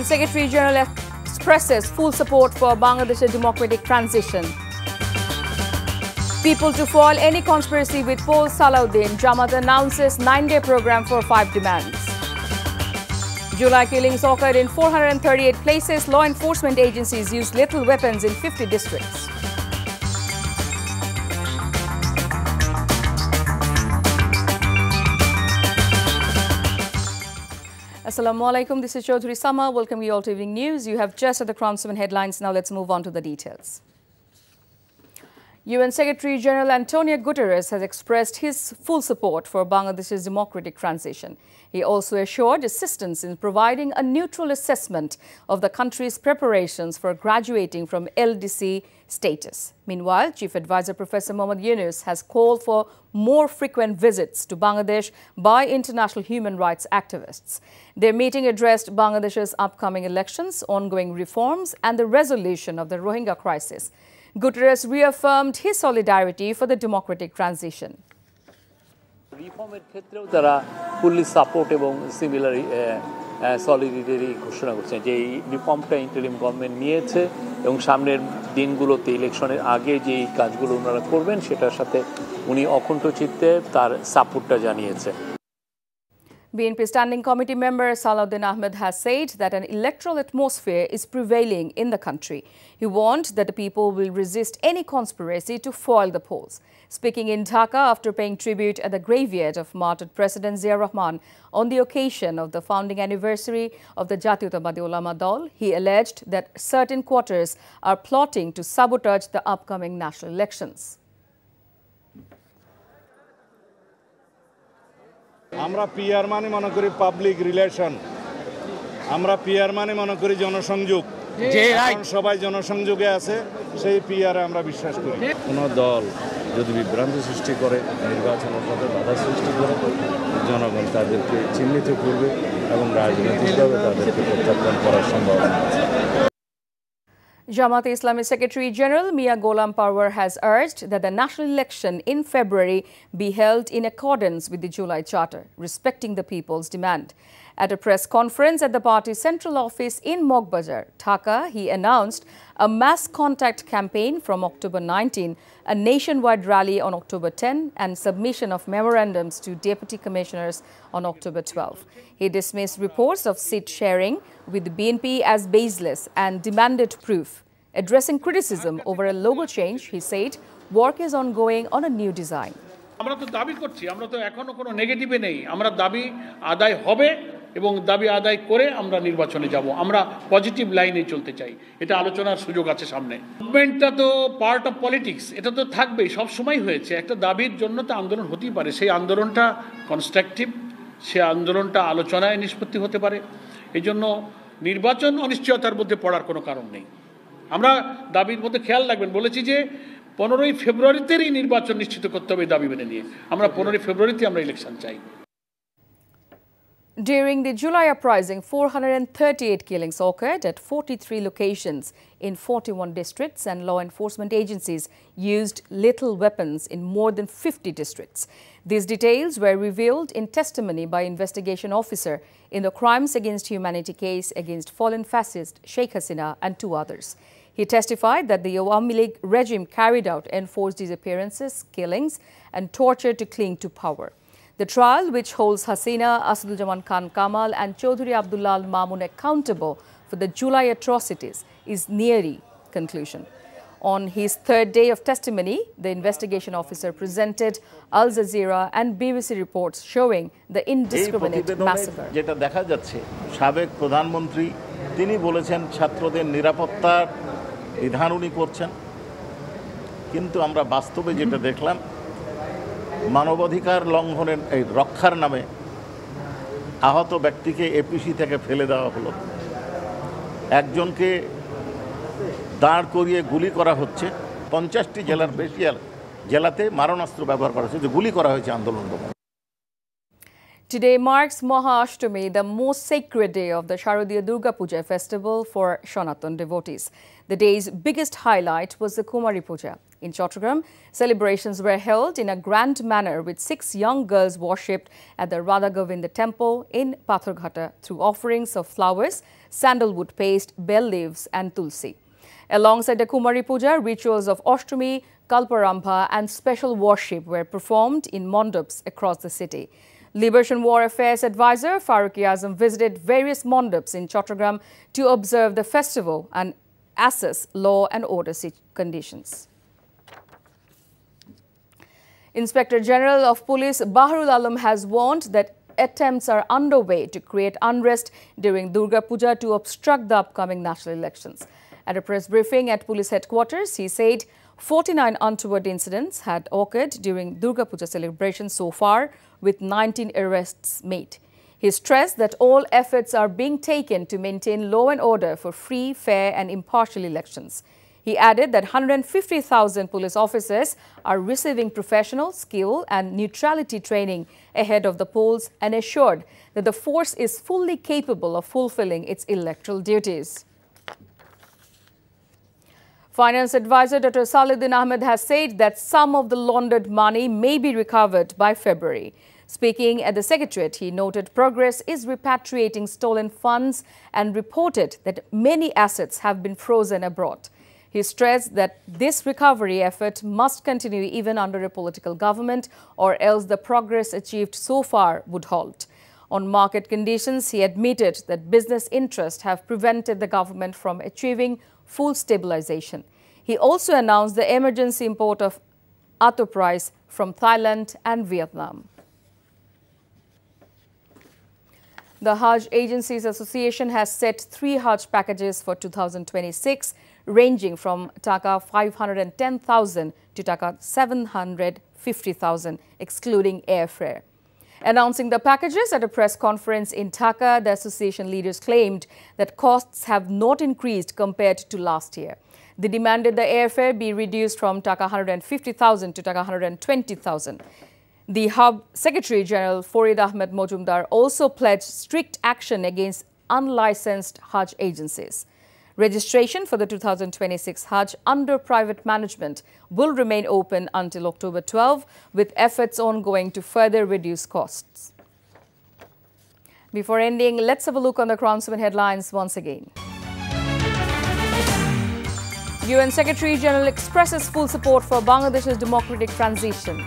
Secretary General expresses full support for Bangladesh's democratic transition. People to foil any conspiracy with Paul Salahuddin, Jamaat announces 9-day program for 5 demands. July killings occurred in 438 places. Law enforcement agencies used lethal weapons in 50 districts. Assalamu alaikum. This is Chaudhry Sama. Welcome you all to Evening News. You have just at the Crown 7 headlines. Now let's move on to the details. UN Secretary General Antonio Guterres has expressed his full support for Bangladesh's democratic transition. He also assured assistance in providing a neutral assessment of the country's preparations for graduating from LDC status. Meanwhile, Chief Advisor Professor Mohammad Yunus has called for more frequent visits to Bangladesh by international human rights activists. Their meeting addressed Bangladesh's upcoming elections, ongoing reforms, and the resolution of the Rohingya crisis. Guterres reaffirmed his solidarity for the democratic transition. রিফর্মের ক্ষেত্রেও তারা fully support এবং similar solidarity ঘোষণা করছেন যে এই রিফর্মটা interim government নিয়েছে এবং সামনের দিনগুলোতে ইলেকশনের আগে যে কাজগুলো ওনারা করবেন সেটার সাথে উনি অকুণ্ঠ চিত্তে তার সাপোর্টটা জানিয়েছে। BNP Standing Committee member Salahuddin Ahmed has said that an electoral atmosphere is prevailing in the country. He warned that the people will resist any conspiracy to foil the polls. Speaking in Dhaka after paying tribute at the graveyard of martyred President Zia Rahman on the occasion of the founding anniversary of the Jatiyottabadi Ulama Dal, he alleged that certain quarters are plotting to sabotage the upcoming national elections. আমরা PR মানে মনে করি public relation, আমরা PR মানে মনে করি জনসংযোগ, সবাই জনসংযোগে আছে, সেই পিআরে আমরা বিশ্বাস করি। কোনো দল যদি বিভ্রান্তি সৃষ্টি করে, নির্বাচনের পথে বাধা সৃষ্টি করে, জনগণ তাদেরকে চিহ্নিত করবে এবং রাজনৈতিকভাবে তাদেরকে প্রত্যাখ্যান করার সম্ভাবনা আছে। Jamaat Islami Secretary General Mia Gholam Parwar has urged that the national election in February be held in accordance with the July Charter, respecting the people's demand. At a press conference at the party's central office in Mogbazar, Dhaka, he announced a mass contact campaign from October 19, a nationwide rally on October 10, and submission of memorandums to deputy commissioners on October 12. He dismissed reports of seat sharing with the BNP as baseless and demanded proof. Addressing criticism over a logo change, he said work is ongoing on a new design. আমরা তো দাবি করছি, আমরা তো এখনো কোনো নেগেটিভে নেই। আমরা দাবি আদায় হবে এবং দাবি আদায় করে আমরা নির্বাচনে যাব। আমরা পজিটিভ লাইনে চলতে চাই। এটা আলোচনার সুযোগ আছে সামনে। মুভমেন্টটা তো পার্ট অফ পলিটিক্স, এটা তো থাকবেই, সব সময় হয়েছে। একটা দাবির জন্য তো আন্দোলন হতেই পারে, সেই আন্দোলনটা কনস্ট্রাকটিভ, সেই আন্দোলনটা আলোচনায় নিষ্পত্তি হতে পারে। এই জন্য নির্বাচন অনিশ্চয়তার মধ্যে পড়ার কোনো কারণ নেই। আমরা দাবির মধ্যে খেয়াল রাখবেন, বলেছি যে 15 ফেব্রুয়ারিতেই নির্বাচন নিশ্চিত করতে হবে দাবি মেনে নিয়ে। আমরা 15 ফেব্রুয়ারিতে আমরা ইলেকশন চাই। During the July uprising, 438 killings occurred at 43 locations in 41 districts, and law enforcement agencies used lethal weapons in more than 50 districts. These details were revealed in testimony by investigation officer in the Crimes Against Humanity case against fallen fascist Sheikh Hasina and 2 others. He testified that the Awami League regime carried out enforced disappearances, killings, and torture to cling to power. The trial, which holds Hasina, Asaduzzaman Khan Kamal and Chaudhry Abdullah Al Mamun accountable for the July atrocities, is nearing conclusion. On his 3rd day of testimony, the investigation officer presented Al Jazeera and BBC reports showing the indiscriminate massacre. যেটা দেখা যাচ্ছে, সাবেক প্রধানমন্ত্রী তিনি বলেছেন ছাত্রদের নিরাপত্তার বিধান উনি করছেন, কিন্তু আমরা বাস্তবে যেটা দেখলাম, মানবাধিকার লঙ্ঘনের এই রক্ষার নামে আহত ব্যক্তিকে এপিসি থেকে ফেলে দেওয়া হলো, একজনকে দাঁড় করিয়ে গুলি করা হচ্ছে, 50টি জেলার বেশি জেলাতে মারণাস্ত্র ব্যবহার করা হচ্ছে, গুলি করা হয়েছে আন্দোলন দমন। Today marks Maha Ashtami, the most sacred day of the Sharadiya Durga Puja festival for Sanatan devotees. The day's biggest highlight was the Kumari Puja. In Chattogram, celebrations were held in a grand manner with 6 young girls worshipped at the Radha Govinda temple in Patharghata through offerings of flowers, sandalwood paste, bell leaves and tulsi. Alongside the Kumari Puja, rituals of Ashtami, Kalparambha and special worship were performed in mondaps across the city. Liberation War Affairs Advisor Farooq Azam visited various mondaps in Chattogram to observe the festival and assess law and order conditions. Inspector General of Police Baharul Alam has warned that attempts are underway to create unrest during Durga Puja to obstruct the upcoming national elections. At a press briefing at police headquarters, he said 49 untoward incidents had occurred during Durga Puja celebrations so far, with 19 arrests made. He stressed that all efforts are being taken to maintain law and order for free, fair and impartial elections. He added that 150,000 police officers are receiving professional, skill and neutrality training ahead of the polls and assured that the force is fully capable of fulfilling its electoral duties. Finance advisor Dr. Saluddin Ahmed has said that some of the laundered money may be recovered by February. Speaking at the Secretariat, he noted progress is repatriating stolen funds and reported that many assets have been frozen abroad. He stressed that this recovery effort must continue even under a political government, or else the progress achieved so far would halt. On market conditions, he admitted that business interests have prevented the government from achieving full stabilization. He also announced the emergency import of atto rice from Thailand and Vietnam. The Hajj Agencies Association has set 3 Hajj packages for 2026, ranging from Taka 510,000 to Taka 750,000, excluding airfare. Announcing the packages at a press conference in Dhaka, the association leaders claimed that costs have not increased compared to last year. They demanded the airfare be reduced from Taka 150,000 to Taka 120,000. The Hub Secretary General Farid Ahmed Mojumdar also pledged strict action against unlicensed Hajj agencies. Registration for the 2026 Hajj under private management will remain open until October 12, with efforts ongoing to further reduce costs. Before ending, let's have a look on the Crown 7 headlines once again. UN Secretary General expresses full support for Bangladesh's democratic transition.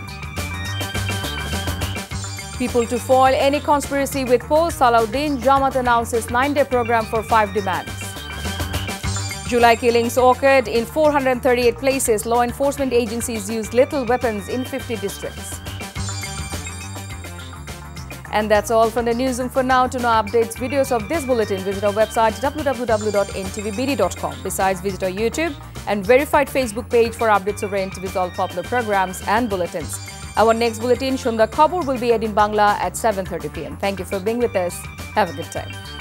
People to foil any conspiracy with polls, Salahuddin Jamaat announces 9-day program for 5 demands. July killings occurred in 438 places. Law enforcement agencies used lethal weapons in 50 districts. And that's all from the newsroom for now. To know updates, videos of this bulletin, visit our website www.ntvbd.com. Besides, visit our YouTube and verified Facebook page for updates over NTV's all popular programs and bulletins. Our next bulletin, Shunda Khabor, will be aired in Bangla at 7:30 p.m. Thank you for being with us. Have a good time.